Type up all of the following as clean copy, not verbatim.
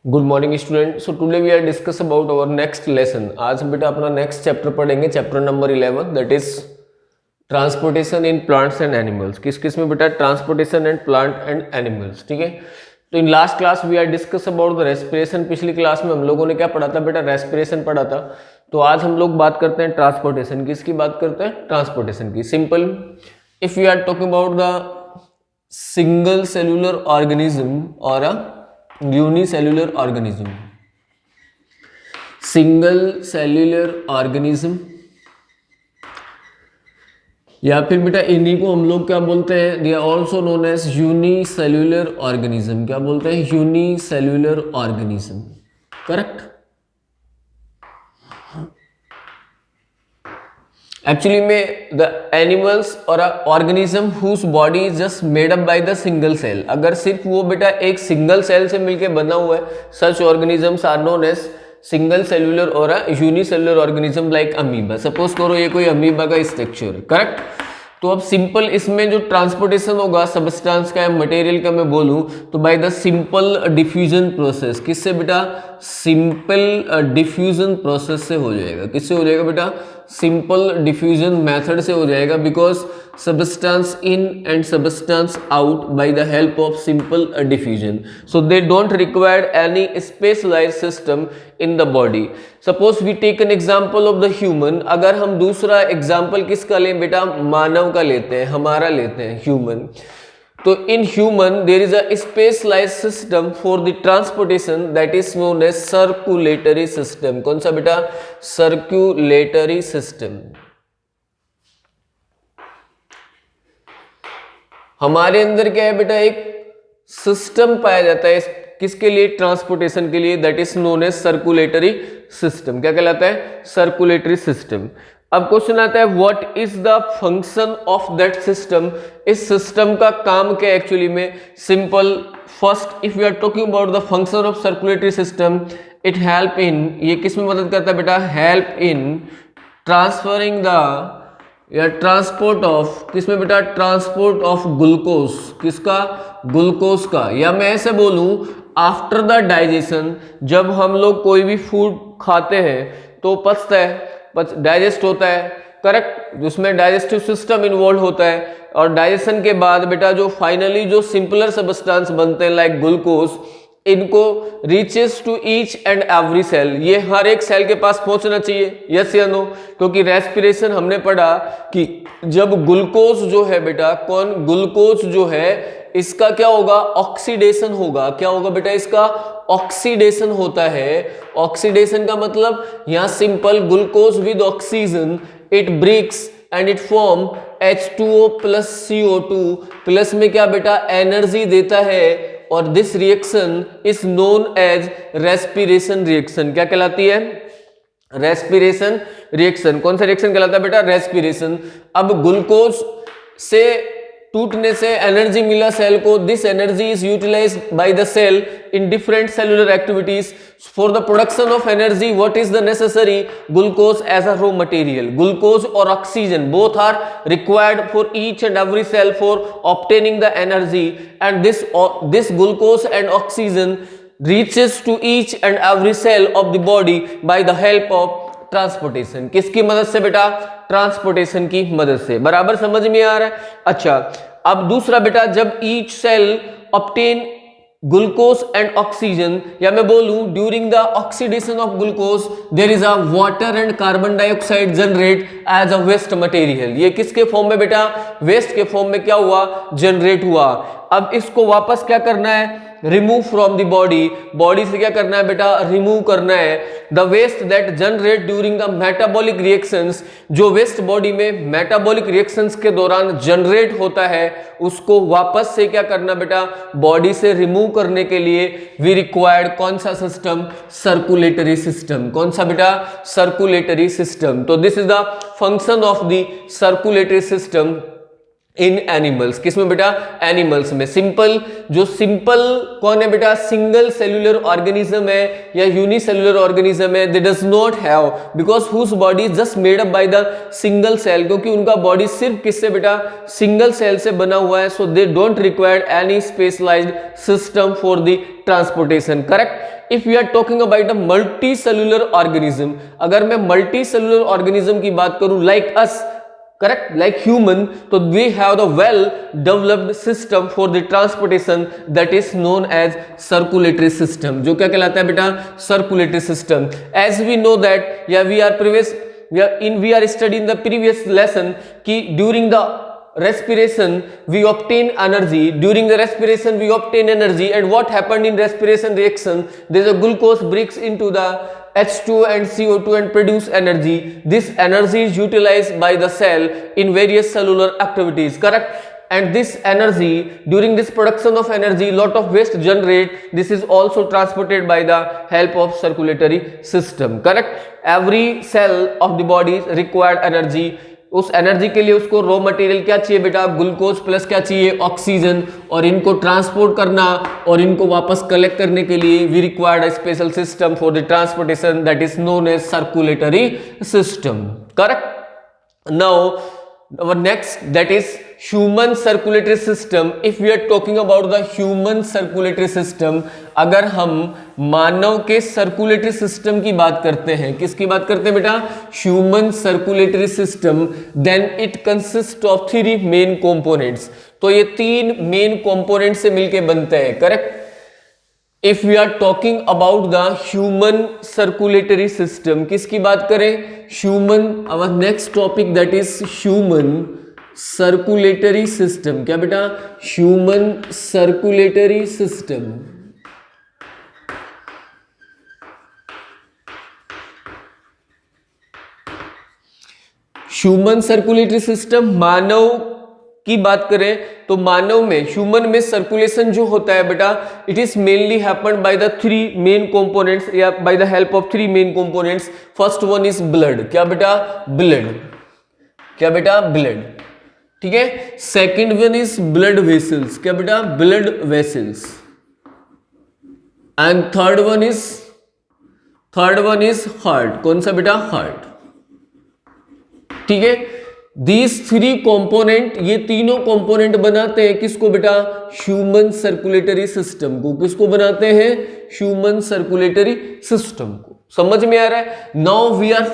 Good morning student. So today we are discuss about our next lesson. आज हम बेटा अपना नेक्स्ट चैप्टर पढ़ेंगे, chapter number 11, that is transportation in plants and animals. किस में बेटा? Transportation and plant and animals. ठीक है, तो in last class we are discuss about the respiration. पिछली क्लास में हम लोगों ने क्या पढ़ा था बेटा? रेस्पिरेशन पढ़ा था। तो आज हम लोग बात करते हैं ट्रांसपोर्टेशन। किसकी बात करते हैं? ट्रांसपोर्टेशन की। Simple, if we are talking about the single cellular organism और a unicellular organism, single cellular organism या फिर बेटा इन्हीं को हम लोग क्या बोलते हैं? They are also known as unicellular organism. क्या बोलते हैं? Unicellular organism. करेक्ट। एक्चुअली में द एनिमल्स और organism whose body is just made up by the single cell. अगर सिर्फ वो बेटा एक सिंगल सेल से मिलके बना हुआ है, such organisms are known as single cellular और unicellular organism like amoeba. Suppose करो ये कोई अमीबा का स्ट्रक्चर है। करेक्ट। तो अब सिंपल इसमें जो ट्रांसपोर्टेशन होगा सब्सटेंस का या मटेरियल का मैं बोलूं तो by the simple diffusion process. किससे बेटा? सिंपल डिफ्यूजन प्रोसेस से हो जाएगा। किससे हो जाएगा बेटा? सिंपल डिफ्यूजन मेथड से हो जाएगा, because substance in and substance out by the help of simple diffusion, so they don't require any specialized system in the body. Suppose we take an example of the human. अगर हम दूसरा example किसका लें बेटा? मानव का लेते हैं, हमारा लेते हैं, ह्यूमन। तो in human there is a specialised system for the transportation that is known as circulatory system. कौन सा बेटा? Circulatory system. हमारे अंदर क्या है बेटा? एक सिस्टम पाया जाता है किसके लिए? ट्रांसपोर्टेशन के लिए, that is known as circulatory system. क्या कहलाता है? Circulatory system. अब क्वेश्चन आता है what is the function of that system. इस सिस्टम का काम क्या एक्चुअली में? Simple, first if we are talking about the function of circulatory system, it help in, ये किस में मदद करता है बेटा? हेल्प इन ट्रांसफरिंग द या ट्रांसपोर्ट ऑफ, किसमें बेटा? Transport of glucose. किसका? ग्लूकोज का। या मैं ऐसे बोलूं, आफ्टर द डाइजेशन, जब हम लोग कोई भी फूड खाते हैं तो पचता है, डाइजेस्ट होता है। करेक्ट। जिसमें डाइजेस्टिव सिस्टम इन्वॉल्व होता है, और डाइजेशन के बाद बेटा जो फाइनली जो सिंपलर सब्सटेंस बनते हैं लाइक ग्लूकोज, इनको reaches to each and every cell, ये हर एक सेल के पास पहुंचना चाहिए। यस या नो? क्योंकि रेस्पिरेशन हमने पढ़ा कि जब ग्लूकोज जो है बेटा, कौन? ग्लूकोज जो है इसका क्या होगा? ऑक्सीडेशन होगा। क्या होगा बेटा? इसका ऑक्सीडेशन होता है। ऑक्सीडेशन का मतलब यहां simple, glucose with oxygen it breaks and it form H2O plus CO2 plus में क्या बेटा? एनर्जी देता है। और this reaction is known as respiration reaction. क्या कहलाती है? Respiration reaction. कौन सा रिएक्शन कहलाता है बेटा? रेस्पिरेशन। अब ग्लूकोज से टूटने से एनर्जी मिला सेल को, this energy is utilized by the cell in different cellular activities. For the production of energy what is the necessary? Glucose as a raw material. Glucose और oxygen both are required for each and every cell for obtaining the energy, and this glucose and oxygen reaches to each and every cell of the body by the help of transportation. किसकी मदद से बेटा? Transportation की मदद से। बराबर समझ में आ रहा है? अच्छा, अब दूसरा बेटा, जब each cell obtain glucose and oxygen, या मैं बोलूं during the oxidation of glucose there is a water and carbon dioxide generate as a waste material. ये किसके फॉर्म में बेटा? वेस्ट के फॉर्म में क्या हुआ? जनरेट हुआ। अब इसको वापस क्या करना है? Remove from the body. Body से क्या करना है बेटा? रिमूव करना है। The waste that generate during the metabolic reactions, जो वेस्ट बॉडी में मेटाबॉलिक रिएक्शंस के दौरान जनरेट होता है, उसको वापस से क्या करना बेटा? बॉडी से रिमूव करने के लिए वी रिक्वायर्ड कौन सा सिस्टम? Circulatory system. कौन सा बेटा? Circulatory system. तो this is the function of the circulatory system in animals, किसमें बेटा? एनिमल्स में। सिंपल, जो सिंपल कौन है बेटा? सिंगल सेल्यूलर ऑर्गेनिज्म है या यूनिसेल्यूलर ऑर्गेनिज्म है, they does not have, because whose body is just made up by the single cell, क्योंकि उनका बॉडी सिर्फ किससे बेटा? सिंगल सेल से बना हुआ है, so they don't require any specialized system for the transportation. Correct. If we are talking about a multi cellular organism, अगर मैं मल्टी सेल्यूलर ऑर्गेनिज्म की बात करूं like us, correct, like human, so we have the well developed system for the transportation that is known as circulatory system, जो क्या कहलाता है बेटा? circulatory system. As we know that, yeah, we are studying the previous lesson कि during the respiration we obtain energy, during the respiration we obtain energy, and what happened in respiration reaction? There is a glucose breaks into the H2 and CO2 and produce energy. This energy is utilized by the cell in various cellular activities, correct? And this energy, during this production of energy, lot of waste generate. This is also transported by the help of circulatory system, correct? Every cell of the body required energy. उस energy के लिए उसको raw material क्या चाहिए बेटा? Glucose plus क्या चाहिए? Oxygen. और इनको ट्रांसपोर्ट करना और इनको वापस कलेक्ट करने के लिए we required a special system for the transportation that is known as circulatory system, correct? Now our next, that is human circulatory system. If we are talking about the human circulatory system, अगर हम मानव के circulatory system की बात करते हैं, किसकी बात करते हैं बेटा? Human circulatory system, then it consist of 3 main components. तो ये 3 मेन कंपोनेंट से मिलके बनते हैं, correct? If we are talking about the human circulatory system, किसकी बात करें? Human, our next topic that is human circulatory system. क्या बेटा? Human circulatory system. Human circulatory system, मानव की बात करें तो मानव में, ह्यूमन में सर्कुलेशन जो होता है बेटा, it is mainly happened by the 3 main components या by the help of 3 main components. First one is blood. क्या बेटा? ब्लड। क्या बेटा? ब्लड, ठीक है। Second one is blood vessels. क्या बेटा? Blood vessels. And third one is heart. कौन सा बेटा? हार्ट, ठीक है। These 3 कंपोनेंट, ये तीनों कंपोनेंट बनाते हैं किसको बेटा? ह्यूमन सर्कुलेटरी सिस्टम को। किसको बनाते हैं? ह्यूमन सर्कुलेटरी सिस्टम को। समझ में आ रहा है? Now we are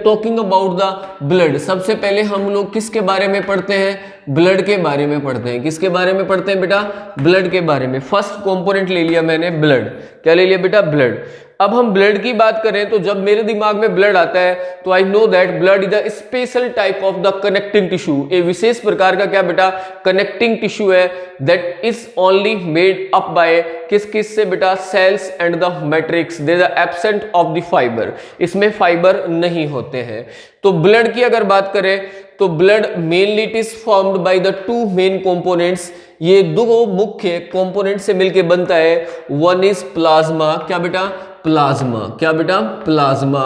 talking about the blood. सबसे पहले हम लोग किसके बारे में पढ़ते हैं? ब्लड के बारे में पढ़ते हैं। किसके बारे में पढ़ते हैं बेटा? ब्लड के बारे में। फर्स्ट कंपोनेंट ले लिया मैंने, ब्लड। क्या ले लिया बेटा? ब्लड। अब हम ब्लड की बात करें तो जब मेरे दिमाग में ब्लड आता है तो I know that blood is a special type of the connecting tissue. एक विशेष प्रकार का क्या बेटा? कनेक्टिंग टिश्यू है that is only made up by किस से बेटा? Cells and the matrix. They are absent of the fibre. इसमें फाइबर नहीं होते हैं। तो ब्लड की अगर बात करें तो blood mainly it is formed by the 2 main components. ये 2 मुख्य कंपोनेंट से मिलकर बनता है। One is plasma. क्या बेटा? प्लाज्मा। क्या बेटा? Plasma.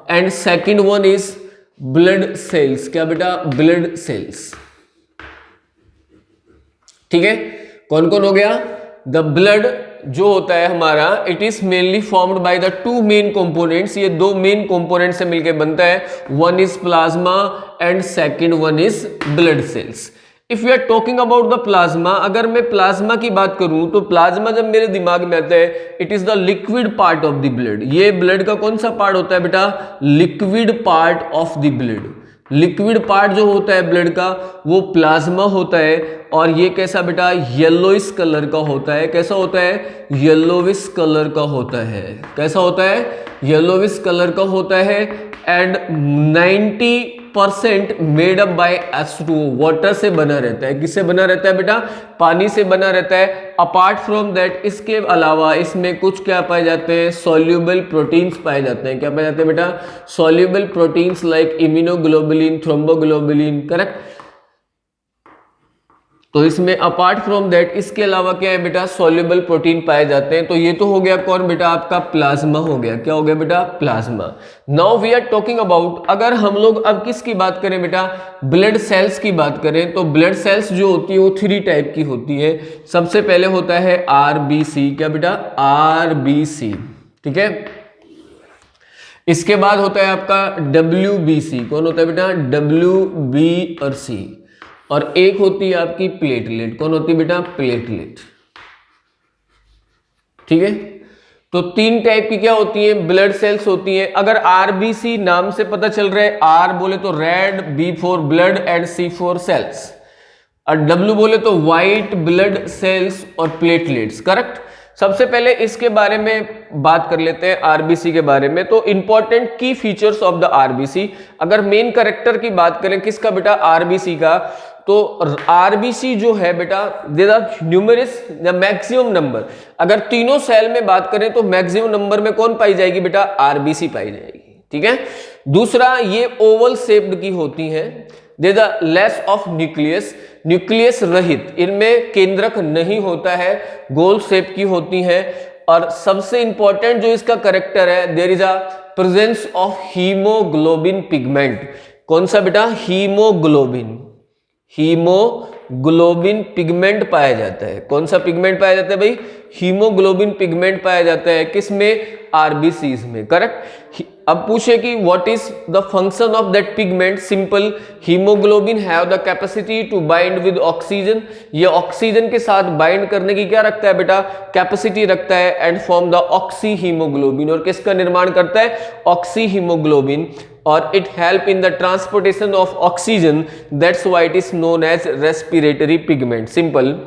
And second one is blood sales. क्या बेटा? ब्लड सेल्स, ठीक है। कौन कौन हो गया? द ब्लड जो होता है हमारा, it is mainly formed by the 2 main components. ये 2 मेन कंपोनेंट से मिलकर बनता है। One is plasma and second one is blood cells. If you are talking about the plasma, अगर मैं प्लाज्मा की बात करूं तो प्लाज्मा जब मेरे दिमाग में आता है, it is the liquid part of the blood. ये ब्लड का कौन सा पार्ट होता है बेटा? Liquid part of the blood. Liquid part जो होता है ब्लड का वो प्लाज्मा होता है। और ये कैसा बेटा? येलोइश कलर का होता है। कैसा होता है? येलोविश कलर का होता है। कैसा होता है? येलोविश कलर का होता है। And 90% made up bye H2O, water से बना रहता है। किससे बना रहता है बेटा? पानी से बना रहता है। अपार्ट फ्रॉम दैट, इसके अलावा इसमें कुछ क्या पाए जाते हैं? सॉल्यूबल प्रोटीन्स पाए जाते हैं। क्या पाए जाते हैं बेटा? Soluble proteins like immunoglobulin, thromboglobulin, correct. तो इसमें अपार्ट फ्रॉम दैट इसके अलावा क्या है बेटा, सॉल्युबल प्रोटीन पाए जाते हैं। तो ये तो हो गया कौन बेटा, आपका प्लाज्मा हो गया। क्या हो गया बेटा, plasma. Now we are talking about, अगर हम लोग अब किसकी बात करें बेटा, ब्लड सेल्स की बात करें, तो ब्लड सेल्स जो होती है वो 3 टाइप की होती है। सबसे पहले होता है आरबीसी। क्या बेटा, आरबीसी, ठीक है। इसके बाद होता है आपका डब्ल्यूबीसी। कौन होता है बेटा, डब्ल्यूबीसी। और एक होती है आपकी प्लेटलेट। कौन होती है बेटा, प्लेटलेट, ठीक है। तो 3 टाइप की क्या होती है, ब्लड सेल्स होती है। अगर आरबीसी नाम से पता चल रहा है, आर बोले तो red, B for blood and C for cells, और डब्ल्यू बोले तो व्हाइट ब्लड सेल्स और प्लेटलेट्स, करेक्ट। सबसे पहले इसके बारे में बात कर लेते हैं, आरबीसी के बारे में। तो इंपॉर्टेंट की फीचर्स ऑफ द आरबीसी, अगर मेन कैरेक्टर की बात करें किसका बेटा, आरबीसी का, तो आरबीसी जो है बेटा, there are numerous the maximum number. अगर तीनों सेल में बात करें तो मैक्सिमम नंबर में कौन पाई जाएगी बेटा, आरबीसी पाई जाएगी, ठीक है। दूसरा, ये ओवल शेप्ड की होती है, there are less of nucleus, nucleus रहित, इनमें केंद्रक नहीं होता है, गोल शेप की होती है। और सबसे इंपॉर्टेंट जो इसका कैरेक्टर है, there is a presence of haemoglobin pigment. कौन सा बेटा, हीमोग्लोबिन, हीमोग्लोबिन पिगमेंट पाया जाता है। कौन सा पिगमेंट पाया जाता है भाई, हीमोग्लोबिन पिगमेंट पाया जाता है, किसमें, आरबीसीज में, करेक्ट। अब पूछे कि what is the function of that pigment, simple, haemoglobin have the capacity to bind with oxygen, ये ऑक्सीजन के साथ बाइंड करने की क्या रखता है बेटा, कैपेसिटी रखता है, and form the oxy haemoglobin, और किसका निर्माण करता है, ऑक्सी हीमोग्लोबिन। और it help in the transportation of oxygen, that's why it is known as respiratory pigment, simple.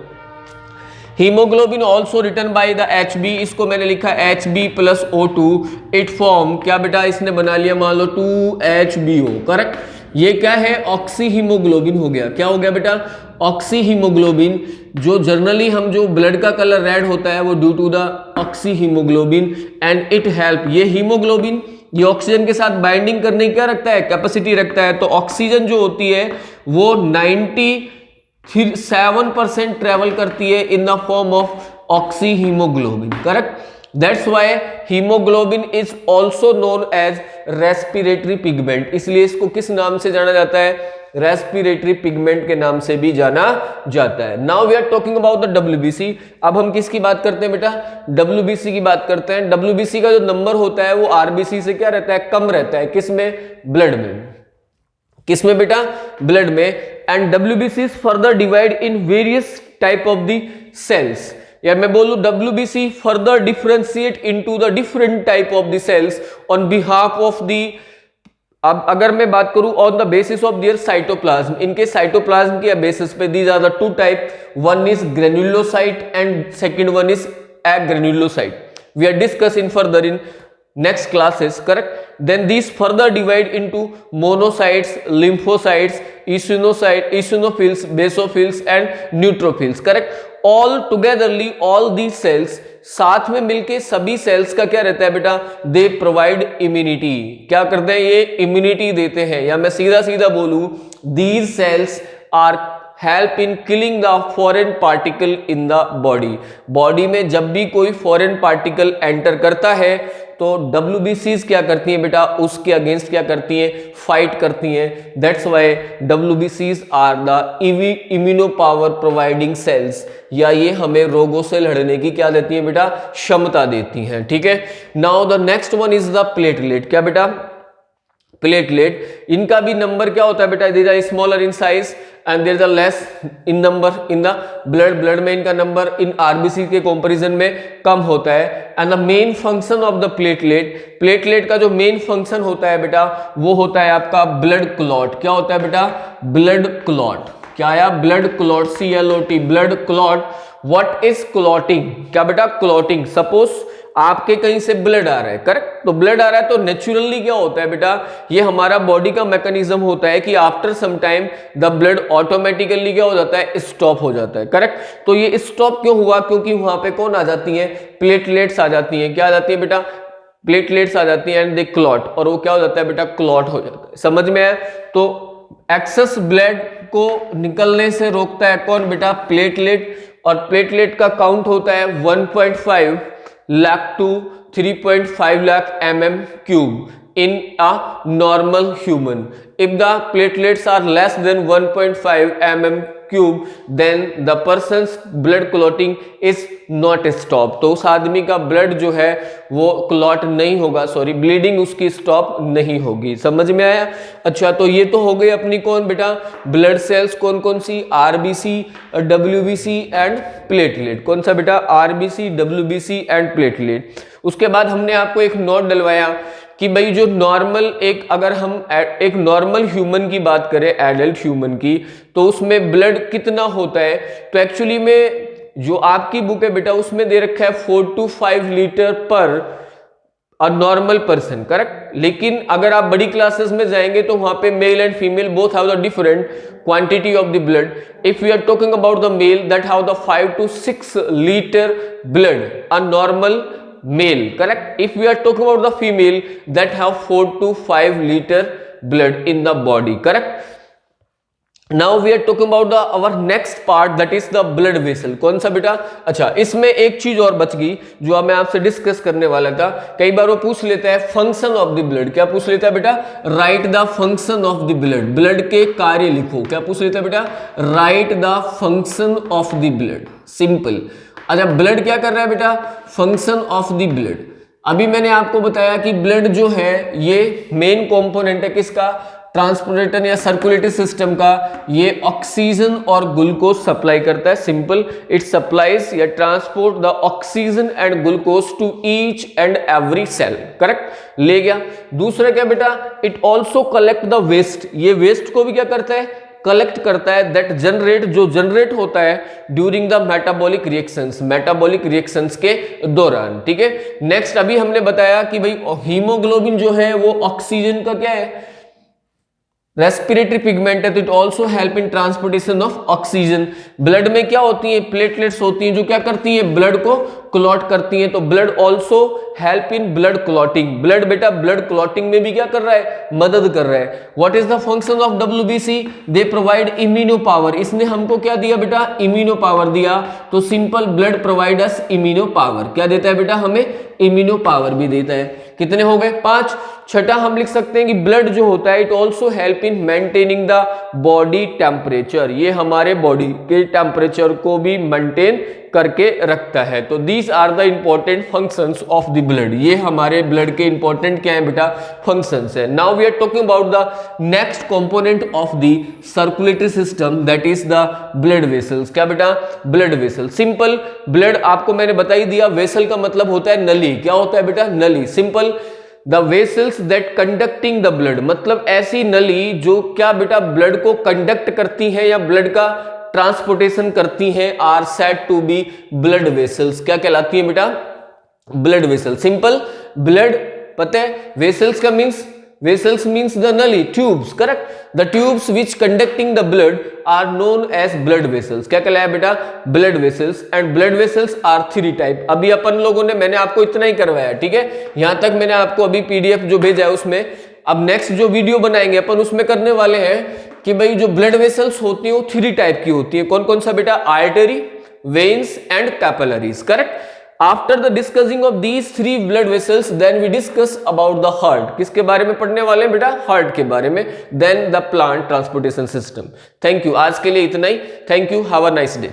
Haemoglobin also return by the HB, इसको मैंने लिखा HB+O2, इट फॉर्म, क्या बेटा इसने बना लिया, मान लो 2HBO, करेक्ट। ये क्या है, ऑक्सी हीमोग्लोबिन हो गया। क्या हो गया बेटा, ऑक्सी हीमोग्लोबिन। जो जनरली हम जो ब्लड का कलर रेड होता है वो due to the oxy haemoglobin, and it help, ये हीमोग्लोबिन ये ऑक्सीजन के साथ बाइंडिंग करने की क्या रखता है, कैपेसिटी रखता है। तो ऑक्सीजन जो होती है वो 97% ट्रेवल करती है in the form of oxy haemoglobin, correct. That's why haemoglobin is also known as respiratory pigment, इसलिए इसको किस नाम से जाना जाता है, रेस्पिरेटरी पिगमेंट के नाम से भी जाना जाता है। Now we are talking about the WBC. अब हम किसकी बात करते हैं बेटा, डब्ल्यूबीसी की बात करते हैं। डब्ल्यूबीसी का जो नंबर होता है वो आरबीसी से क्या रहता है, कम रहता है, किसमें, ब्लड में, किसमें बेटा, ब्लड में। And WBC is further divide in various type of the cells, या मैं बोलूं WBC further differentiate into the different type of the cells on behalf of the, अब अगर मैं बात करूं on the basis of their cytoplasm, इनके cytoplasm के बेसिस पे, these are the 2 type, one is granulocyte and second one is agranulocyte, we are discuss in further in next classes, correct. Then these further divide into monocytes, lymphocytes, eosinophils, basophils and neutrophils, correct. All togetherly all these cells साथ में मिलके सभी sales का क्या रहता है बेटा, they provide immunity, क्या करते हैं ये, इम्यूनिटी देते हैं। या मैं सीधा सीधा बोलूं, these cells are help in killing the foreign particle in the body, body में जब भी कोई फॉरेन पार्टिकल एंटर करता है तो WBCs क्या करती हैं बेटा, उसके अगेंस्ट क्या करती हैं, फाइट करती हैं। That's why WBCs are the immuno power providing cells, या ये हमें रोगों से लड़ने की क्या देती है बेटा, क्षमता देती हैं, ठीक है। Now the next one is the platelet. क्या बेटा, प्लेटलेट, इनका भी नंबर क्या होता है बेटा, these are smaller in size and there is a less in number in the blood, blood में इनका नंबर इन आरबीसी के कंपैरिजन में कम होता है। And the main function of the platelet, platelet का जो मेन फंक्शन होता है बेटा वो होता है आपका ब्लड क्लॉट। क्या होता है बेटा, ब्लड क्लॉट, क्या आया, blood clot, CLOT, blood clot. What is clotting, क्या बेटा, क्लॉटिंग, सपोज आपके कहीं से ब्लड आ रहा है, करेक्ट, तो ब्लड आ रहा है तो नेचुरली क्या होता है बेटा, ये हमारा बॉडी का मैकेनिज्म होता है कि after some time the blood automatically क्या हो जाता है, स्टॉप हो जाता है, करेक्ट। तो ये स्टॉप क्यों हुआ, क्योंकि वहां पे कौन आ जाती है, प्लेटलेट्स आ जाती हैं। क्या आ जाती है बेटा, प्लेटलेट्स आ जाती हैं एंड दे क्लॉट, और वो क्या हो जाता है बेटा, क्लॉट हो जाता है। समझ में आया। तो एक्सेस ब्लड को निकलने से रोकता है कौन बेटा? प्लेटलेट, और प्लेटलेट का काउंट होता है 1.5 lakh to 3.5 lakh mm³ in a normal human. If the platelets are less than 1.5 mm³, then the person's blood clotting is not stopped. तो उस आदमी का ब्लड जो है वो क्लॉट नहीं होगा, सॉरी ब्लीडिंग उसकी स्टॉप नहीं होगी। समझ में आया? अच्छा, तो ये तो हो गई अपनी कौन बेटा? ब्लड सेल्स कौन कौन सी? RBC, WBC and platelet. कौन सा बेटा? RBC, WBC and platelet. उसके बाद हमने आपको एक नोट डलवाया कि भाई जो नॉर्मल अगर हम एक नॉर्मल ह्यूमन की बात करें, एडल्ट ह्यूमन की, तो उसमें ब्लड कितना होता है? तो एक्चुअली में जो आपकी बुक है बेटा उसमें दे रखा है 4 to 5 लीटर पर अ नॉर्मल पर्सन, करेक्ट। लेकिन अगर आप बड़ी क्लासेस में जाएंगे तो वहां पे male and female both have the different quantity of the blood. If we are talking about the male that have the 5 to 6 litre blood, a normal male, correct. If we are talking about the female, that have 4 to 5 liter blood in the body, correct. Now we are talking about our next part, that is the blood vessel. कौन सा बेटा? अच्छा, इसमें एक चीज और बच गई जो मैं आपसे डिस्कस करने वाला था। कई बार वो पूछ लेता है फंक्शन ऑफ द ब्लड। क्या पूछ लेता है बेटा? Right the function of the blood. Blood के कार्य लिखो। क्या पूछ लेता है बेटा? Right the function of the blood. Simple. अच्छा, ब्लड क्या कर रहा है बेटा? Function of the blood. अभी मैंने आपको बताया कि ब्लड जो है ये मेन कंपोनेंट है किसका? ट्रांसपोर्टेटर या सर्कुलेटरी सिस्टम का। ये ऑक्सीजन और ग्लूकोज सप्लाई करता है। Simple, it supplies or transport the oxygen and glucose to each and every cell, correct. ले गया। दूसरा क्या बेटा? It also collect the waste. ये वेस्ट को भी क्या करता है? कलेक्ट करता है। दैट जनरेट, जो जनरेट होता है during the metabolic reactions, metabolic reactions के दौरान, ठीक है। नेक्स्ट अभी हमने बताया कि भाई हीमोग्लोबिन जो है वो ऑक्सीजन का क्या है? रेस्पिरेटरी पिगमेंट है, तो it also help in transportation of oxygen. Blood में क्या होती है? प्लेटलेट्स होती हैं जो क्या करती हैं? ब्लड को क्लॉट करती हैं। तो blood also help in blood clotting. Blood बेटा ब्लड क्लॉटिंग में भी क्या कर रहा है? मदद कर रहा है। What is the function of WBC? They provide immuno power. इसने हमको क्या दिया बेटा? इम्यूनो पावर दिया। तो simple, blood provide us immuno power. क्या देता है बेटा? हमें इम्यूनो पावर भी देता है। कितने हो गए? 5। छठा हम लिख सकते हैं कि ब्लड जो होता है it also help in maintaining the body temperature. ये हमारे बॉडी के टेम्परेचर को भी मेंटेन करके रखता है। तो these are the important functions of the blood. ये हमारे ब्लड के इंपॉर्टेंट क्या है बेटा? फंक्शंस है। Now we are talking about the next component of the circulatory system, that is the blood vessels. क्या बेटा? Blood vessel. सिंपल, ब्लड आपको मैंने बता ही दिया, वेसल का मतलब होता है नली। क्या होता है बेटा? नली। Simple, the vessels that conducting the blood, मतलब ऐसी नली जो क्या बेटा ब्लड को कंडक्ट करती है या ब्लड का ट्रांसपोर्टेशन करती हैं, are said to be blood vessels. क्या कहलाती है बेटा? Blood vessel. सिंपल, ब्लड पता है वेसल्स का मीन्स, वेसल्स मीन्स द नली, tubes, correct. The tubes which conducting the blood are known as blood vessels. क्या कहलाया बेटा? Blood vessels. And blood vessels are 3 type. अभी अपन लोगों ने, मैंने आपको इतना ही करवाया, ठीक है। यहां तक मैंने आपको अभी पीडीएफ जो भेजा है उसमें, अब नेक्स्ट जो वीडियो बनाएंगे अपन उसमें करने वाले हैं कि भाई जो ब्लड वेसल्स होती है वो 3 टाइप की होती है। कौन कौन सा बेटा? Artery, veins and capillaries, correct. After the discussing of these 3 blood vessels then we discuss about the heart. किसके बारे में पढ़ने वाले हैं बेटा? हार्ट के बारे में। Then the plant transportation system. Thank you, आज के लिए इतना ही। Thank you, have a nice day.